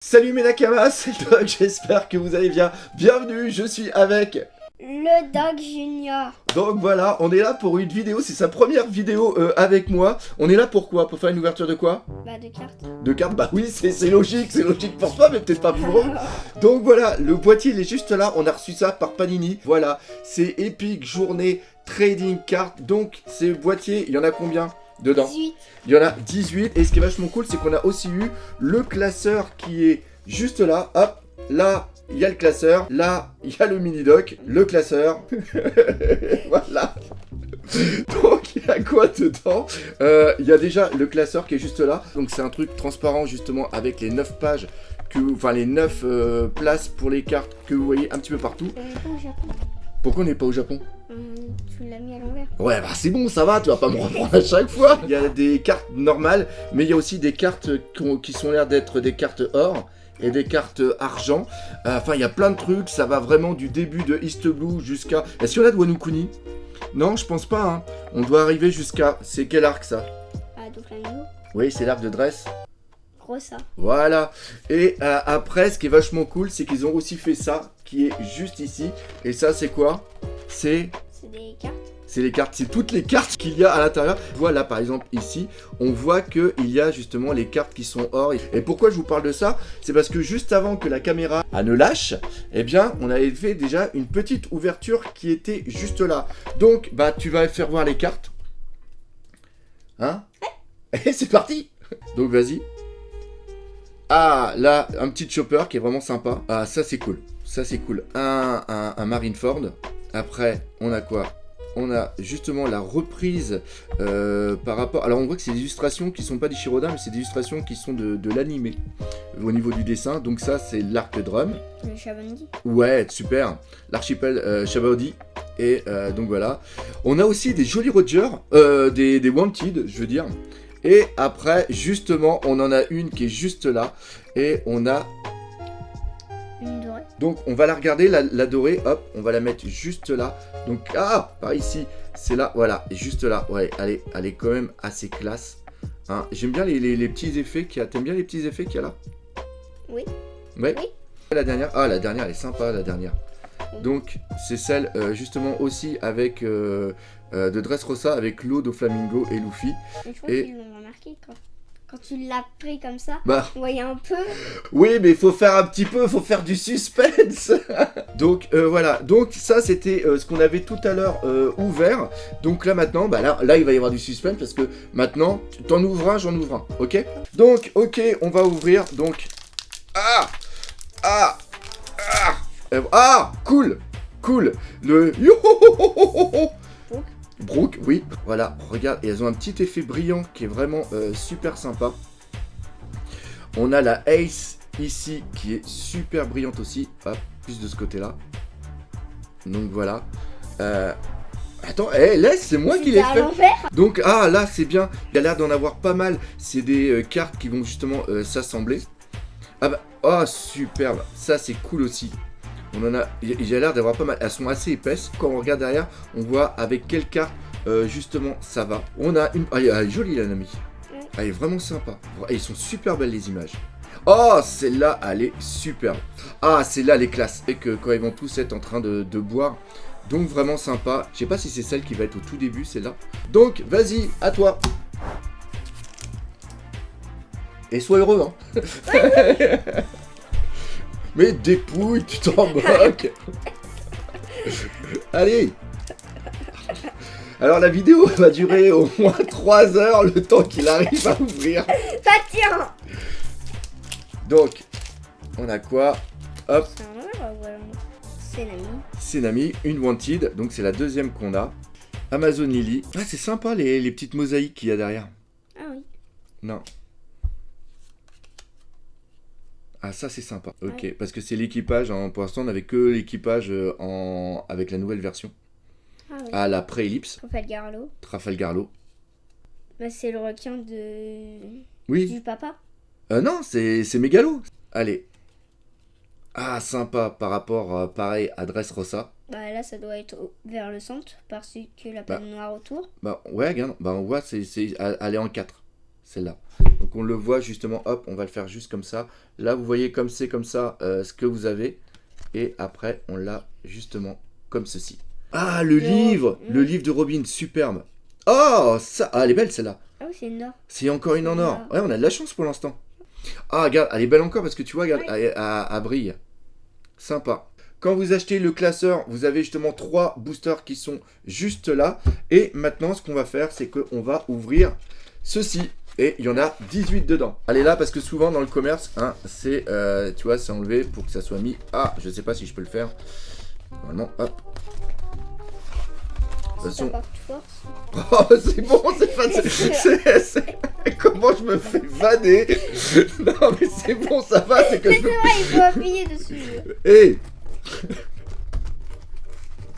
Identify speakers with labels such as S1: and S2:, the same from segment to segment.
S1: Salut mes nakamas, c'est le Doc, j'espère que vous allez bien. Bienvenue, je suis avec
S2: le Doc Junior.
S1: Donc voilà, on est là pour une vidéo, c'est sa première vidéo avec moi. On est là pour quoi? Pour faire une ouverture de quoi?
S2: De cartes.
S1: De cartes? Bah oui, c'est logique pour toi, mais peut-être pas pour eux. Donc voilà, le boîtier il est juste là, on a reçu ça par Panini. Voilà, c'est Epic Journée Trading Card. Donc ces boîtiers, il y en a combien dedans?
S2: 18.
S1: Il y en a 18, et ce qui est vachement cool, c'est qu'on a aussi eu le classeur qui est juste là. Hop, là, il y a le classeur. Là, il y a le mini-doc, le classeur. Voilà. Donc, il y a quoi dedans? Il y a déjà le classeur qui est juste là. Donc, c'est un truc transparent, justement, avec les 9 pages, enfin, les 9 places pour les cartes que vous voyez un petit peu partout.
S2: On est pas au Japon.
S1: Pourquoi on n'est pas au Japon?
S2: Tu l'as mis à l'envers.
S1: Ouais, bah c'est bon, ça va, tu vas pas me reprendre à chaque fois. Il y a des cartes normales, mais il y a aussi des cartes qui sont l'air d'être des cartes or et des cartes argent. Enfin, il y a plein de trucs, ça va vraiment du début de East Blue jusqu'à... Est-ce qu'il y en a de Wano Kuni? Non, je pense pas, hein. On doit arriver jusqu'à... C'est quel arc, ça?
S2: Doflamingo.
S1: Oui, c'est l'arc de Dress.
S2: Rosa.
S1: Voilà. Et après, ce qui est vachement cool, c'est qu'ils ont aussi fait ça, qui est juste ici. Et ça, c'est quoi? C'est
S2: des cartes.
S1: C'est les cartes, c'est toutes les cartes qu'il y a à l'intérieur. Voilà, par exemple, ici, on voit qu'il y a justement les cartes qui sont or. Et pourquoi je vous parle de ça? C'est parce que juste avant que la caméra ne lâche, eh bien, on avait fait déjà une petite ouverture qui était juste là. Donc, bah, tu vas faire voir les cartes. Hein? Et c'est parti! Donc, vas-y. Ah, là, un petit chopper qui est vraiment sympa. Ah, ça, c'est cool. Ça, c'est cool. Un Marineford. Après, on a quoi? On a justement la reprise par rapport... Alors, on voit que c'est des illustrations qui sont pas des Shiroda, mais c'est des illustrations qui sont de l'animé au niveau du dessin. Donc ça, c'est l'arc drum.
S2: Le Shabondi.
S1: Ouais, super. L'archipel Shabondi. Et donc voilà. On a aussi des jolis Roger, des Wanted, je veux dire. Et après, justement, on en a une qui est juste là. Et on a...
S2: Une dorée.
S1: Donc on va la regarder, la dorée, hop, on va la mettre juste là. Donc, par ici, c'est là, voilà, et juste là. Ouais, elle est quand même assez classe. Hein. J'aime bien les petits effets qu'il y a. T'aimes bien les petits effets qu'il y a là?
S2: Oui.
S1: Ouais.
S2: Oui.
S1: La dernière, la dernière, elle est sympa, la dernière.
S2: Oui.
S1: Donc, c'est celle, justement, aussi avec de Dressrosa, avec l'eau de Flamingo et Luffy.
S2: Et je crois qu'ils l'ont remarqué quand tu l'as pris comme ça.
S1: Bah...
S2: On voyait un peu.
S1: Oui, mais il faut faire un petit peu, il faut faire du suspense. Donc voilà, donc ça c'était ce qu'on avait tout à l'heure ouvert. Donc là maintenant, bah là il va y avoir du suspense parce que maintenant, t'en ouvres un, j'en ouvre un, ok? Donc ok, on va ouvrir, donc... Cool. Le... Brooke, oui, voilà, regarde, et elles ont un petit effet brillant qui est vraiment super sympa. On a la Ace ici qui est super brillante aussi, hop, plus de ce côté-là. Donc voilà. Attends, laisse, c'est moi qui l'ai fait. Donc, là c'est bien, il y a l'air d'en avoir pas mal. C'est des cartes qui vont justement s'assembler. Superbe, ça c'est cool aussi. On en a, il y a l'air d'avoir pas mal, elles sont assez épaisses. Quand on regarde derrière, on voit avec quelle carte justement ça va. On a une, elle est jolie la Nami. Elle est vraiment sympa. Et ils sont super belles les images. Oh, celle-là, elle est superbe. Celle-là, elle est classe. Et que quand ils vont tous être en train de boire. Donc vraiment sympa. Je sais pas si c'est celle qui va être au tout début, celle-là. Donc, vas-y, à toi. Et sois heureux, hein. Mais dépouille, tu t'en moques. Allez. Alors la vidéo va durer au moins 3 heures le temps qu'il arrive à ouvrir.
S2: Ça tient.
S1: Donc, on a quoi? Hop.
S2: C'est Nami,
S1: une Wanted, donc c'est la deuxième qu'on a. Amazon Lily. C'est sympa les petites mosaïques qu'il y a derrière.
S2: Ah oui.
S1: Non. Ça c'est sympa. Ok,
S2: Ouais.
S1: parce que c'est l'équipage, hein. Pour l'instant on n'avait que l'équipage avec la nouvelle version.
S2: Oui.
S1: La pré-ellipse. Trafalgarlo.
S2: C'est le requin du papa.
S1: Non, c'est Mégalo. Allez. Sympa par rapport, pareil, à Dressrosa.
S2: Là, ça doit être vers le centre, parce que la panne noire autour.
S1: Ouais, regarde, on voit, elle est en 4. celle-là. Donc on le voit justement, hop, on va le faire juste comme ça. Là, vous voyez comme c'est comme ça ce que vous avez. Et après, on l'a justement comme ceci. Ah, le livre de Robin, superbe. Oh, ça, ah, elle est belle celle-là.
S2: Ah oui, c'est une or.
S1: C'est encore une en or. Ouais, on a de la chance pour l'instant. Ah, regarde, elle est belle encore parce que tu vois, regarde, elle brille. Sympa. Quand vous achetez le classeur, vous avez justement 3 boosters qui sont juste là. Et maintenant, ce qu'on va faire, c'est qu'on va ouvrir ceci. Et il y en a 18 dedans. Allez là, parce que souvent dans le commerce, hein, c'est, tu vois, c'est enlevé pour que ça soit mis. Ah, je sais pas si je peux le faire. Normalement, hop. Attention. Oh, c'est bon, c'est facile. Comment je me fais vanner? Non, mais c'est bon, ça va, c'est que
S2: Mais c'est vrai, il faut appuyer dessus.
S1: Hey.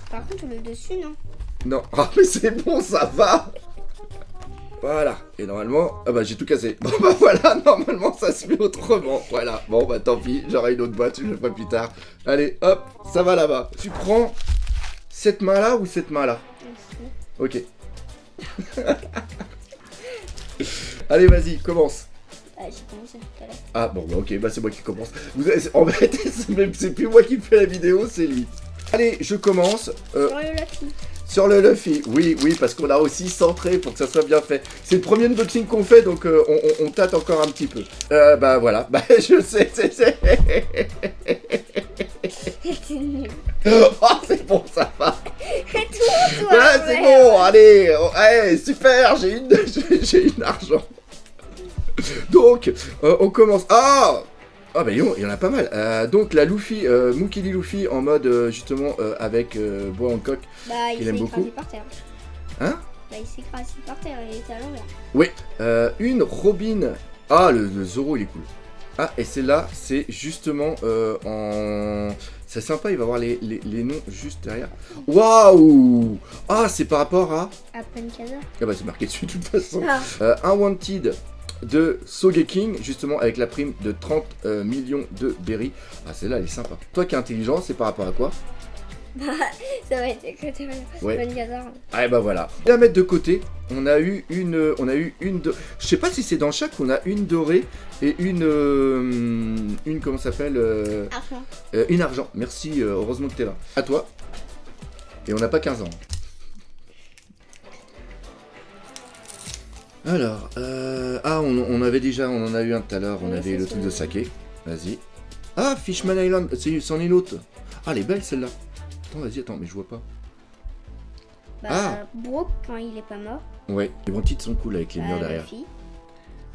S2: Par contre, le dessus, non.
S1: Non, ah, mais c'est bon, ça va. Voilà, et normalement, ah bah j'ai tout cassé. Bon bah voilà, normalement ça se fait autrement. Voilà, bon bah tant pis, j'aurai une autre boîte, je le ferai plus tard. Allez, hop, ça va là-bas. Tu prends cette main-là ou cette main-là? Ok. Allez, vas-y, commence.
S2: Ah, j'ai commencé tout à l'heure.
S1: Ah bon, bah, ok, bah c'est moi qui commence. En fait, c'est plus moi qui fais la vidéo, c'est lui. Allez, je commence.
S2: Sur le Luffy.
S1: Sur le Luffy, oui, parce qu'on a aussi centré pour que ça soit bien fait. C'est le premier unboxing qu'on fait, donc on tâte encore un petit peu. Bah voilà, bah je sais,
S2: C'est nul.
S1: Oh, c'est bon, ça va.
S2: Et tout, toi.
S1: Ouais, c'est bon, allez, allez, super, j'ai une argent. Donc, on commence. Ah bah il y en a pas mal. Donc la Luffy, Mookie D. Luffy en mode justement avec Bois Hancock.
S2: Bah, il
S1: aime
S2: s'est
S1: beaucoup.
S2: écrasé par terre.
S1: Hein?
S2: Bah, il s'est écrasé par terre, il était à l'envers.
S1: Oui, une Robin. Ah, le Zoro il est cool. Ah, et celle-là, c'est justement en... C'est sympa, il va avoir les noms juste derrière. Waouh! Ah, c'est par rapport à...
S2: À Penkazar.
S1: Ah bah c'est marqué dessus de toute façon.
S2: Ah.
S1: Unwanted de Sogeking, justement avec la prime de 30 millions de berries. Ah, celle-là, elle est sympa. Toi qui es intelligent, c'est par rapport à quoi?
S2: Bah, ça va être écrit
S1: Ouais.
S2: Penkazar.
S1: Ah, et bah voilà. Et à mettre de côté, on a eu une je sais pas si c'est dans chaque, on a une dorée et une comment ça s'appelle
S2: Argent.
S1: une argent. Merci, heureusement que t'es là. À toi. Et on n'a pas 15 ans. Alors, on avait déjà, on en a eu un tout à l'heure, on
S2: Oui,
S1: avait
S2: c'est
S1: le truc
S2: ça.
S1: de saké. Vas-y. Ah, Fishman Island, c'en est une autre. Ah, elle est belle celle-là. Attends, vas-y, attends, mais je vois pas.
S2: Bah,
S1: Ah.
S2: Brooke, quand il est pas mort.
S1: Ouais, les bons titres sont cool avec les murs derrière.
S2: Luffy.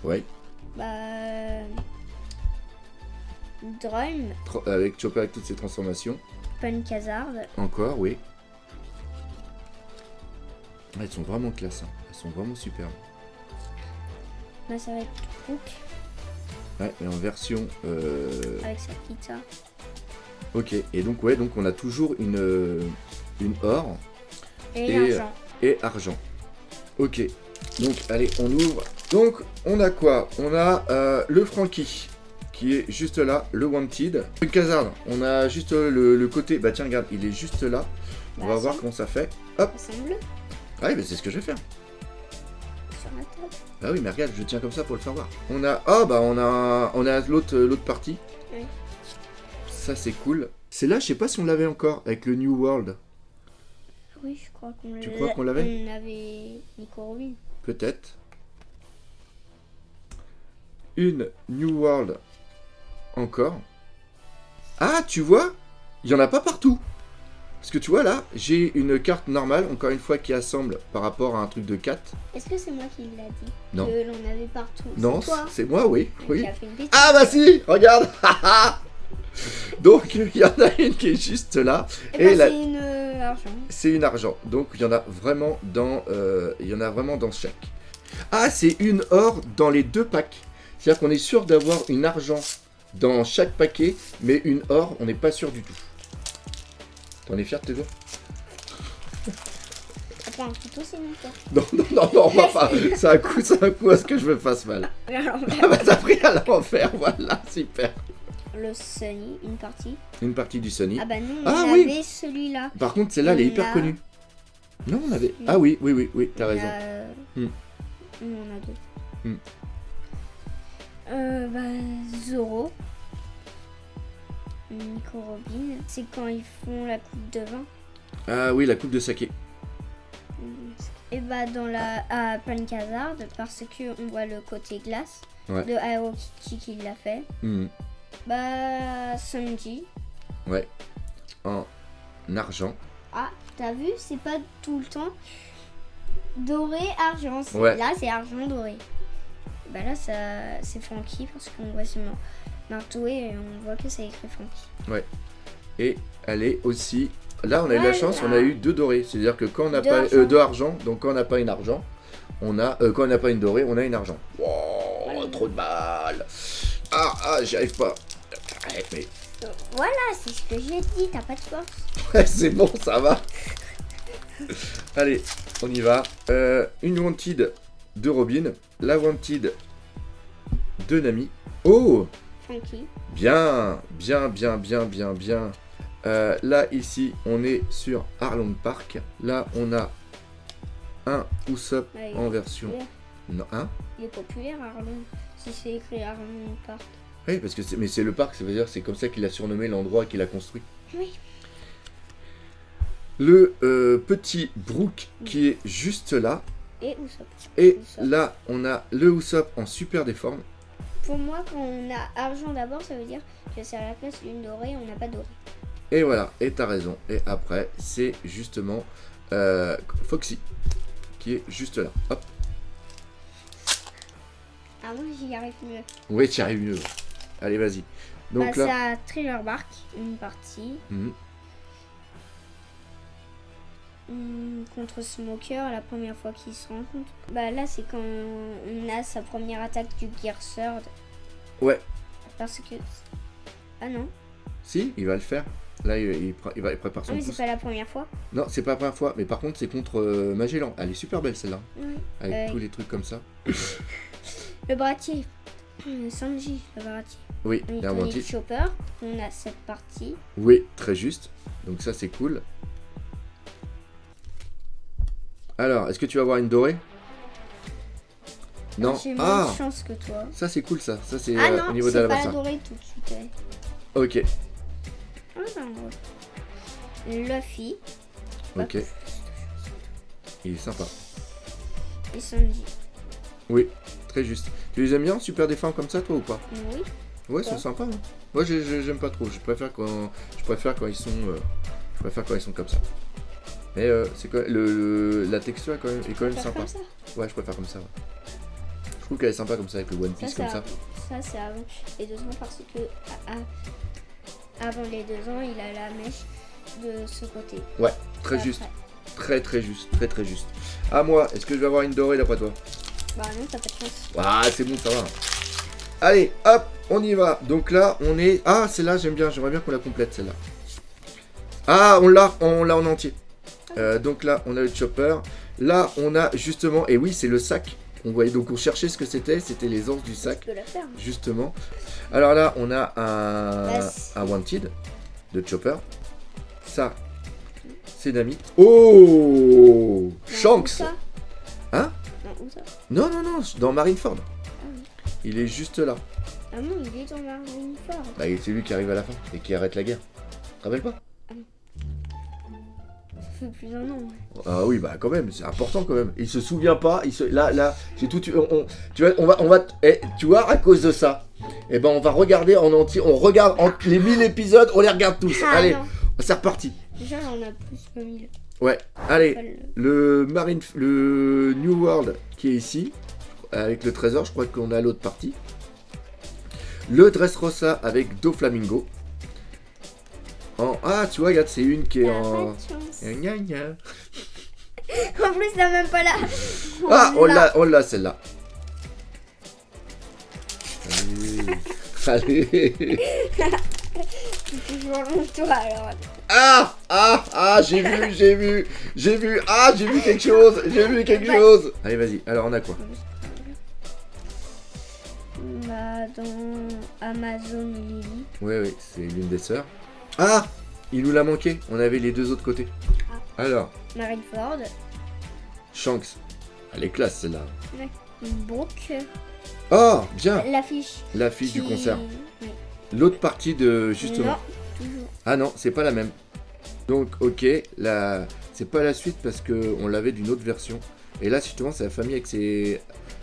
S1: Ouais,
S2: Bah. Drum.
S1: avec Chopper avec toutes ses transformations.
S2: Penkazar.
S1: Encore, oui. Ah, elles sont vraiment classe, hein. Elles sont vraiment superbes.
S2: Bah, ça va être Brooke
S1: Ouais, mais en version...
S2: avec sa guitare.
S1: Ok, et donc, ouais, donc on a toujours une or
S2: Et
S1: Et,
S2: l'argent.
S1: et argent. Ok, donc allez, on ouvre. Donc, on a quoi? On a le Frankie, qui est juste là, le Wanted. Le Kazard, on a juste le côté... Bah tiens, regarde, il est juste là. On
S2: Bah,
S1: va voir
S2: ça.
S1: comment ça fait. Hop.
S2: Ça semble bleu
S1: Ah oui, bah c'est ce que je vais faire.
S2: sur la table.
S1: Bah oui, mais regarde, je tiens comme ça pour le faire voir. On a... Ah bah on a l'autre partie.
S2: Oui.
S1: Ça c'est cool. C'est là, je sais pas si on l'avait encore, avec le New World.
S2: Oui, je crois qu'on l'avait.
S1: Tu crois qu'on l'avait?
S2: On avait Nico Robin.
S1: Peut-être. Une New World encore. Ah, tu vois? Il y en a pas partout. Parce que tu vois là, j'ai une carte normale, encore une fois, qui assemble par rapport à un truc de 4.
S2: Est-ce que c'est moi qui l'a dit?
S1: Non.
S2: Que l'on avait partout.
S1: Non,
S2: C'est toi
S1: c'est moi, oui.
S2: qui
S1: Oui.
S2: a fait une bêtise.
S1: Ah bah si, regarde. Donc il y en a une qui est juste là.
S2: Et
S1: Et
S2: bah,
S1: la-
S2: c'est une argent.
S1: c'est une argent. Donc il y en a vraiment dans chaque. Ah, c'est une or dans les deux packs. C'est-à-dire qu'on est sûr d'avoir une argent dans chaque paquet, mais une or, on n'est pas sûr du tout. T'en es fier de tes doigts?
S2: Attends, un couteau, c'est mon tour.
S1: Non, on va pas. C'est un coup à ce que je me fasse mal.
S2: Alors,
S1: Ah bah t'as pris à l'envers, voilà, super.
S2: le Sunny, une partie.
S1: Une partie du Sony.
S2: Ah bah nous, on
S1: Ah,
S2: avait
S1: oui.
S2: celui-là.
S1: Par contre, celle-là, elle est hyper
S2: Là.
S1: connue. Non, on avait...
S2: Oui.
S1: Ah oui, t'as
S2: On
S1: raison.
S2: a-
S1: Hmm.
S2: On en a deux. Zoro. Nico Robin. C'est quand ils font la coupe de vin.
S1: Ah oui, la coupe de saké.
S2: Et dans à Panic Hazard, parce que on voit le côté glace
S1: Ouais.
S2: de Aero Kitty qui l'a fait. Sanji.
S1: Ouais. En argent.
S2: Ah, t'as vu, c'est pas tout le temps doré, argent.
S1: Ouais.
S2: Là, c'est argent doré. Là, c'est Franky parce qu'on voit ce marteau et on voit que c'est écrit Franky.
S1: Ouais. Et elle est aussi... Là, on a eu la chance, on a eu 2 dorés. C'est-à-dire que quand on n'a pas... 2 argent, donc quand on n'a pas une argent, on a... quand on n'a pas une dorée, on a une argent. Wow, trop de mal. J'y arrive pas. Mais...
S2: Voilà, c'est ce que j'ai dit, t'as pas de force.
S1: Ouais, c'est bon, ça va. Allez, on y va. Une Wanted de Robin. La Wanted de Nami. Oh,
S2: Franky.
S1: bien. Là, ici, on est sur Arlong Park. Là, on a un Usopp en version... Non, hein?
S2: Il est populaire, Arlong. Si c'est écrit Arlong Park.
S1: Oui, parce que c'est le parc, ça veut dire c'est comme ça qu'il a surnommé l'endroit qu'il a construit.
S2: Oui.
S1: Le petit Brook qui est juste là.
S2: Et Usopp.
S1: Et
S2: Usopp.
S1: là, on a le Usopp en super déforme.
S2: Pour moi, quand on a argent d'abord, ça veut dire que c'est à la place d'une dorée, on n'a pas doré.
S1: Et voilà, et t'as raison. Et après, c'est justement Foxy qui est juste là. Hop.
S2: Ah, moi, j'y arrive mieux.
S1: Oui, tu arrives mieux. Allez, vas-y. Donc
S2: c'est
S1: là.
S2: à Thriller Bark, une partie. Contre Smoker, la première fois qu'ils se rencontrent. Là, c'est quand on a sa première attaque du Gear Sword.
S1: Ouais.
S2: Parce que... Ah non.
S1: Si, il va le faire. Là, il prépare son
S2: Mais
S1: pouce.
S2: c'est pas la première fois.
S1: Non, c'est pas la première fois. Mais par contre, c'est contre Magellan. Elle est super belle celle-là.
S2: Oui.
S1: Avec tous les trucs comme ça.
S2: Le bratier. Sanji, le bratier.
S1: Oui,
S2: la Wanted. Chopper, on a cette partie.
S1: Oui, très juste. Donc ça, c'est cool. Alors, est-ce que tu vas avoir une dorée? Non.
S2: J'ai moins de chance que toi.
S1: Ça, c'est cool, ça. Ça, c'est
S2: non,
S1: au niveau de la
S2: c'est pas la dorée tout de suite.
S1: Ok.
S2: Luffy.
S1: Ok. Il est sympa.
S2: Et Sanji.
S1: Oui, très juste. Tu les aimes bien, super déformes comme ça, toi, ou pas?
S2: Oui.
S1: Ouais, ils sont sympas. Hein. Moi, j'aime pas trop. Je préfère quand ils sont... je préfère quand ils sont comme ça. Mais c'est quand la texture est quand même sympa.
S2: Comme ça.
S1: Ouais, je préfère comme ça. Ouais. Je trouve qu'elle est sympa comme ça, avec le One Piece comme ça.
S2: Ça, c'est avant les 2 ans, parce que avant les 2 ans, il a la mèche de ce côté.
S1: Ouais, très juste. Très juste. Très juste. À moi, est-ce que je vais avoir une dorée d'après toi?
S2: Non, t'as pas de chance.
S1: Ah, c'est bon, ça va. Allez, hop, on y va. Donc là, on est... Ah, celle-là, j'aime bien. J'aimerais bien qu'on la complète, celle-là. Ah, on l'a en entier. Donc là, on a le Chopper. Là, on a justement... Et oui, c'est le sac. On voyait, donc on cherchait ce que c'était. C'était les anses du sac.
S2: Tu peux la faire.
S1: Justement. Alors là, on a un Wanted de Chopper. Ça, c'est Nami. Oh, Shanks. Hein?
S2: Où ça?
S1: Non, dans Marineford.
S2: Ah oui.
S1: Il est juste là.
S2: Ah non, il est dans Marineford.
S1: C'est lui qui arrive à la fin et qui arrête la guerre. Tu te rappelles pas?
S2: Ça fait plus d'un an. Ouais.
S1: Ah oui, quand même, c'est important quand même. Il se souvient pas. Là, j'ai tout. Tu vois, on va. Tu vois, à cause de ça, on va regarder en entier. On regarde les 1000 épisodes, on les regarde tous. Allez, c'est reparti.
S2: Déjà, on a plus que 1000.
S1: Ouais, allez, le New World qui est ici, avec le trésor, je crois qu'on a l'autre partie. Le Dressrosa avec Doflamingo. Ah, tu vois, regarde, c'est une qui est en...
S2: Pas de chance.
S1: Gna, gna.
S2: En plus, t'as même pas là.
S1: On l'a celle-là. Allez.
S2: C'est toujours long, toi, alors.
S1: J'ai vu. J'ai vu quelque chose. Allez, vas-y. Alors, on a quoi?
S2: Dans Amazon Lily.
S1: Oui, c'est l'une des sœurs. Ah, il nous l'a manqué. On avait les 2 autres côtés. Alors.
S2: Marineford.
S1: Shanks. Elle est classe, celle-là.
S2: Brooke.
S1: Oh, bien.
S2: L'affiche.
S1: L'affiche du concert.
S2: Oui.
S1: L'autre partie de justement.
S2: Non, toujours.
S1: Ah non, c'est pas la même. Donc ok, c'est pas la suite parce que on l'avait d'une autre version. Et là justement c'est la famille avec ses.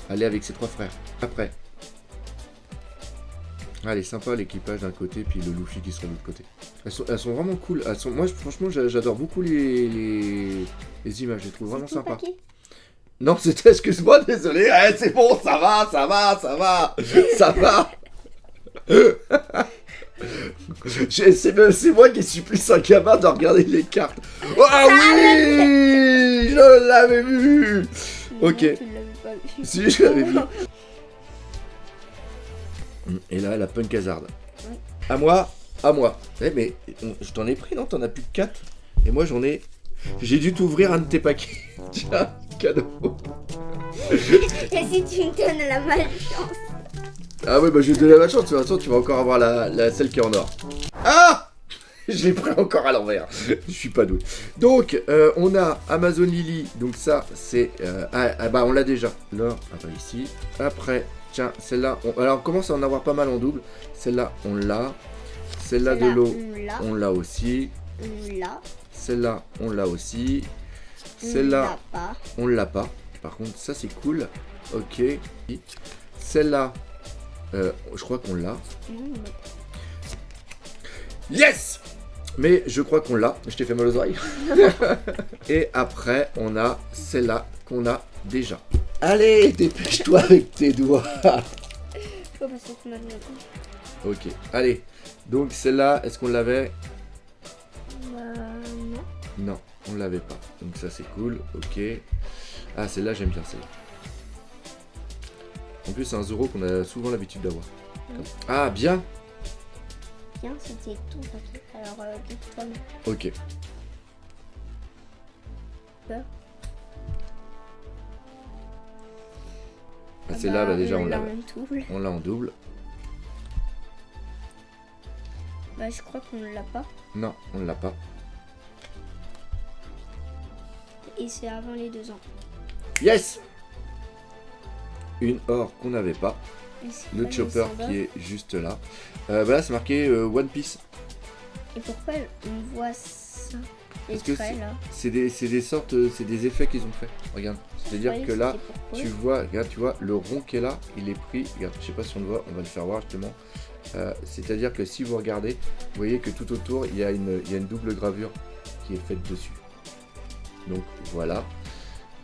S1: Elle est avec ses 3 frères. Après. Ah, elle est sympa l'équipage d'un côté puis le Luffy qui sera de l'autre côté. Elles sont vraiment cool. Moi franchement j'adore beaucoup les images, je les trouve vraiment
S2: C'est tout,
S1: sympas.
S2: Paki.
S1: Non, c'était, excuse-moi, désolé. C'est bon, ça va. Ça va. C'est moi qui suis plus un gamin de regarder les cartes. Oh ah oui, je l'avais vu. Ok.
S2: Non, tu l'avais pas vu.
S1: Si, je l'avais vu. Et là, la Punk Hazard.
S2: Oui.
S1: À moi. Eh, mais je t'en ai pris, non? T'en as plus que 4. Et moi, j'en ai. J'ai dû t'ouvrir un de tes paquets. Tiens, cadeau.
S2: Et si tu me donnes la malchance?
S1: Ah ouais, bah je vais te donner la chance. De toute façon, tu vas encore avoir celle qui est en or. Ah! Je l'ai pris encore à l'envers. Je suis pas doué. Donc, on a Amazon Lily. Donc ça, c'est... bah, on l'a déjà. Là, ici. Après, tiens, celle-là... Alors, on commence à en avoir pas mal en double. Celle-là, on l'a. Celle-là de l'eau, on l'a aussi.
S2: On l'a.
S1: Celle-là, on l'a aussi.
S2: On
S1: Celle-là,
S2: l'a pas.
S1: on l'a pas. Par contre, ça, c'est cool. Ok. Celle-là, je crois qu'on l'a.
S2: Non,
S1: Yes! Mais je crois qu'on l'a. Je t'ai fait mal aux oreilles. Et après, on a celle-là qu'on a déjà. Allez, dépêche-toi avec tes doigts.
S2: faut passer tout maintenant.
S1: Ok, allez. Donc celle-là, est-ce qu'on l'avait?
S2: Non.
S1: Non, on l'avait pas. Donc ça, c'est cool. Ok. Ah, celle-là, j'aime bien celle-là. En plus, c'est un Zoro qu'on a souvent l'habitude d'avoir. Ah, bien.
S2: Bien, c'était tout, Paki. Alors, dis-toi.
S1: Ok.
S2: Peur.
S1: Ah, celle-là, bah, déjà, on l'a.
S2: en double.
S1: On l'a en double.
S2: Bah, je crois qu'on l'a pas.
S1: Non, on l'a pas.
S2: Et c'est avant les 2 ans.
S1: Yes! Une or qu'on n'avait pas.
S2: Et c'est
S1: Le
S2: pas
S1: chopper
S2: les symboles.
S1: qui est juste là. Bah là, c'est marqué One Piece.
S2: Et pourquoi on voit ça? Les
S1: Parce que
S2: traits, là.
S1: C'est des sortes, c'est des effets qu'ils ont fait. Regarde. C'est-à-dire
S2: croyais
S1: que là,
S2: c'était pourquoi.
S1: tu vois, regarde, tu vois, le rond qui est là, il est pris. Regarde, je sais pas si on le voit, on va le faire voir justement. C'est-à-dire que si vous regardez, vous voyez que tout autour, il y a une double gravure qui est faite dessus. Donc voilà.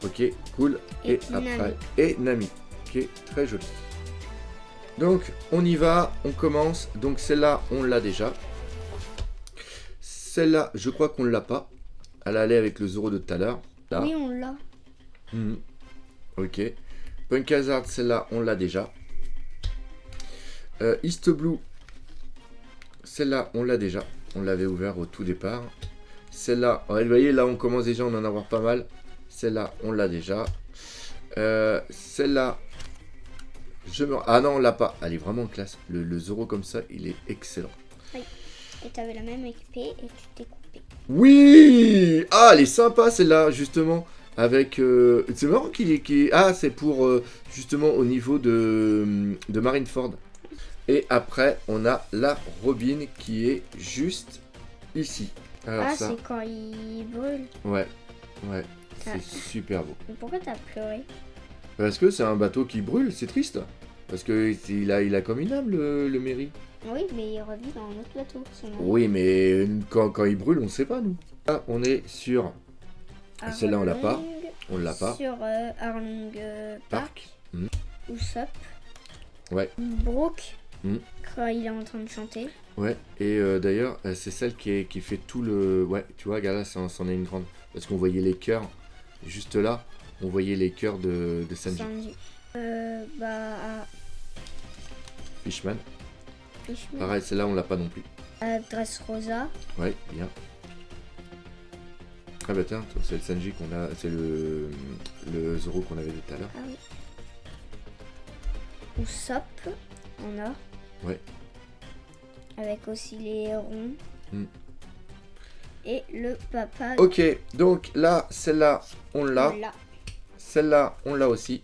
S1: Ok, cool. Et après,
S2: Nami.
S1: et Nami, qui est très joli. Donc, on y va, on commence. Donc celle-là, on l'a déjà. Celle-là, je crois qu'on ne l'a pas. Elle allait avec le Zoro de tout à l'heure. Là.
S2: Oui, on l'a.
S1: Mhm. Ok. Punk Hazard, celle-là, on l'a déjà. East Blue, celle-là, on l'a déjà. On l'avait ouvert au tout départ. Celle-là, vous voyez, là, on commence déjà à en avoir pas mal. Celle-là, on l'a déjà. Celle-là, ah non, on l'a pas. Elle est vraiment classe. Le Zoro comme ça, il est excellent.
S2: Oui. Et t'avais la même équipée et tu t'es coupé.
S1: Oui! Ah, elle est sympa celle-là, justement. Avec. C'est marrant qu'il est. Ah, c'est pour justement au niveau de Marineford. Et après, on a la Robin qui est juste ici. Alors
S2: Ah,
S1: ça.
S2: c'est quand il brûle.
S1: Ouais,
S2: Ah.
S1: c'est super beau.
S2: Mais pourquoi t'as pleuré?
S1: Parce que c'est un bateau qui brûle, c'est triste. Parce que il a comme une âme le Mary.
S2: Oui, mais il revit dans un autre bateau. son mari.
S1: Oui, mais quand il brûle, on ne sait pas nous. Là, on est sur. Celle-là, on l'a pas.
S2: Arlong,
S1: On l'a pas.
S2: Sur Arlong Park. Usopp.
S1: Ouais.
S2: Brooke.
S1: Mhm.
S2: Quand il est en train de chanter.
S1: Ouais, et d'ailleurs, c'est celle qui fait tout le... Ouais, tu vois, regarde là, c'en est une grande. Parce qu'on voyait les cœurs, juste là, on voyait les cœurs de Sanji. Fishman.
S2: Fishman.
S1: Pareil, celle-là, on l'a pas non plus.
S2: Dressrosa.
S1: Ouais, bien. Ah bah tiens, c'est le Sanji qu'on a... C'est le Zoro qu'on avait vu tout à l'heure.
S2: Ah oui. Usopp, on a.
S1: Ouais.
S2: Avec aussi les ronds.
S1: Mm.
S2: Et le papa.
S1: Ok, donc là, celle-là, on l'a.
S2: Là.
S1: Celle-là, on l'a aussi.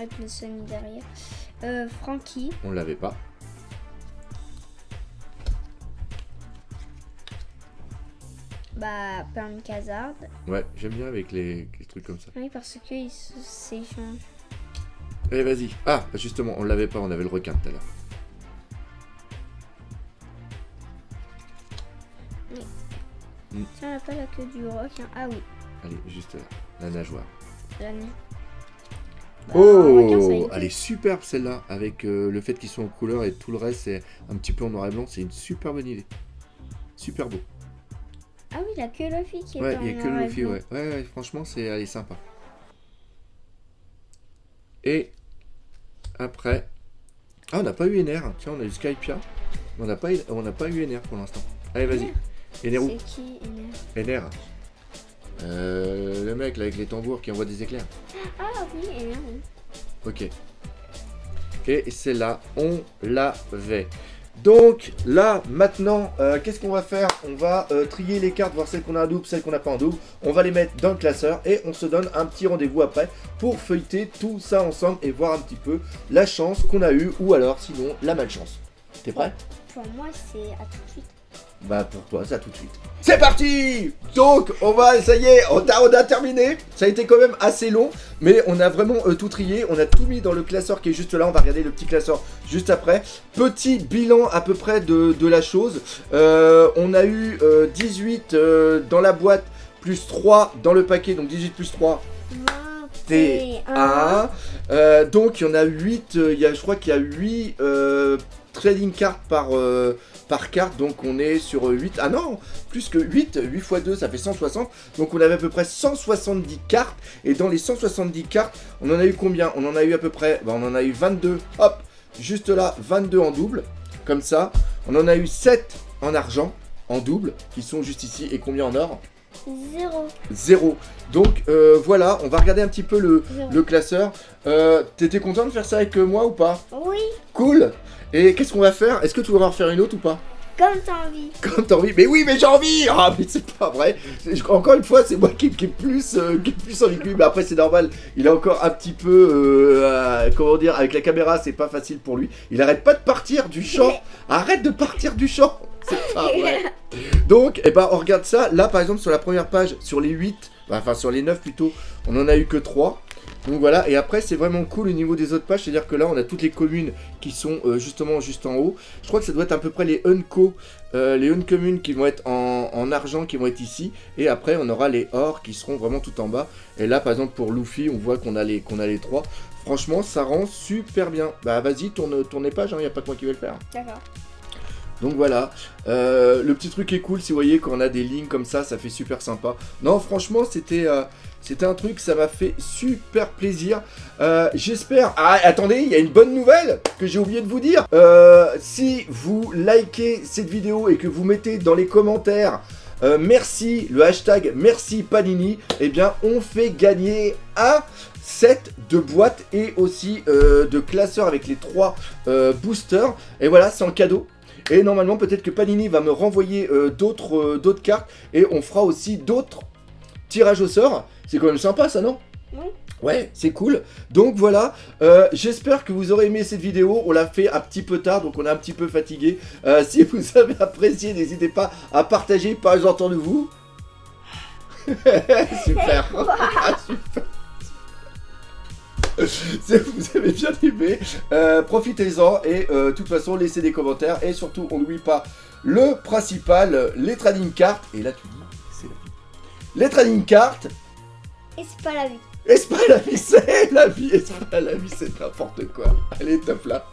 S2: avec le semi derrière. Frankie.
S1: On l'avait pas.
S2: Bah, Permis Hazard.
S1: Ouais, j'aime bien avec les trucs comme ça.
S2: Oui, parce que s'échangent.
S1: Allez, vas-y. Ah, bah justement, on l'avait pas, on avait le requin tout à l'heure.
S2: Ça, on n'a pas la queue du requin. Ah oui,
S1: Allez, juste là, la nageoire.
S2: la nuit. Bah, un requin, ça a
S1: Oh,
S2: une
S1: elle est
S2: queue.
S1: superbe celle-là, avec le fait qu'ils soient en couleur et tout le reste c'est un petit peu en noir et blanc, c'est une super bonne idée. Super beau.
S2: Ah oui, la queue Luffy qui est
S1: Ouais,
S2: en
S1: il n'y a que
S2: noir
S1: le
S2: et
S1: Luffy,
S2: blanc.
S1: ouais. Ouais, franchement, elle est sympa. Et après... Ah, on n'a pas eu Ener. Tiens, on a eu Skypia. On n'a pas eu Ener pour l'instant. Allez, vas-y. Ener où?
S2: C'est qui Ener?
S1: Ener. Le mec là avec les tambours qui envoie des éclairs.
S2: Ah oui, Ener, oui.
S1: Ok. Et celle-là, on l'avait. Donc là, maintenant, qu'est-ce qu'on va faire? On va trier les cartes, voir celles qu'on a en double, celles qu'on n'a pas en double. On va les mettre dans le classeur et on se donne un petit rendez-vous après pour feuilleter tout ça ensemble et voir un petit peu la chance qu'on a eue ou alors sinon la malchance. T'es prêt?
S2: Pour moi, c'est à tout de suite.
S1: Bah pour toi, ça tout de suite. C'est parti! Donc ça y est, on a terminé. Ça a été quand même assez long, mais on a vraiment tout trié. On a tout mis dans le classeur qui est juste là. On va regarder le petit classeur juste après. Petit bilan à peu près de la chose. On a eu 18 dans la boîte, plus 3 dans le paquet, donc 18 plus 3. 21. Donc il y en a 8, je crois qu'il y a 8 trading cards par carte, donc on est sur 8, ah non, plus que 8 x 2 ça fait 160, donc on avait à peu près 170 cartes, et dans les 170 cartes, on en a eu combien? On en a eu à peu près, on en a eu 22, hop, juste là, 22 en double, comme ça, on en a eu 7 en argent, en double, qui sont juste ici, et combien en or? 0. Donc voilà, on va regarder un petit peu le classeur. T'étais content de faire ça avec moi ou pas?
S2: Oui,
S1: Cool. Et qu'est-ce qu'on va faire? Est-ce que tu vas en faire une autre ou pas?
S2: comme t'as envie.
S1: Comme t'as envie? Mais oui, mais j'ai envie! Ah, mais c'est pas vrai. Encore une fois, c'est moi qui est plus envie que lui. Mais après, c'est normal. Il est encore un petit peu... comment dire? Avec la caméra, c'est pas facile pour lui. Il arrête pas de partir du champ. Arrête de partir du champ. C'est pas vrai. Donc, eh ben, on regarde ça. Là, par exemple, sur la première page, sur les 8, enfin sur les 9 plutôt, on en a eu que 3. Donc voilà, et après c'est vraiment cool au niveau des autres pages, c'est-à-dire que là on a toutes les communes qui sont justement juste en haut. Je crois que ça doit être à peu près les unco, les uncommunes qui vont être en argent, qui vont être ici. Et après on aura les or qui seront vraiment tout en bas. Et là par exemple pour Luffy, on voit qu'on a les 3. Franchement ça rend super bien. Bah vas-y, tourne les pages, il n'y a pas que moi qui vais le faire.
S2: D'accord.
S1: Donc voilà, le petit truc est cool, si vous voyez, quand on a des lignes comme ça fait super sympa. Non, franchement, c'était un truc, ça m'a fait super plaisir. J'espère... Ah, attendez, il y a une bonne nouvelle que j'ai oublié de vous dire. Si vous likez cette vidéo et que vous mettez dans les commentaires merci, le hashtag merci Panini, eh bien, on fait gagner un set de boîtes et aussi de classeurs avec les 3 boosters. Et voilà, c'est en cadeau. Et normalement, peut-être que Panini va me renvoyer d'autres cartes. Et on fera aussi d'autres tirages au sort. C'est quand même sympa ça, non?
S2: Oui.
S1: Ouais, c'est cool. Donc voilà, j'espère que vous aurez aimé cette vidéo. On l'a fait un petit peu tard, donc on est un petit peu fatigué. Si vous avez apprécié, n'hésitez pas à partager. Pas j'entends de vous. Super. Ah, super. Si vous avez bien aimé, profitez-en et de toute façon laissez des commentaires et surtout on n'oublie pas le principal, les trading cards. Et là tu dis c'est la vie. Les trading cards.
S2: Et c'est pas la vie.
S1: Et c'est pas la vie, c'est la vie. Et c'est pas la vie, c'est n'importe quoi. Allez, top là.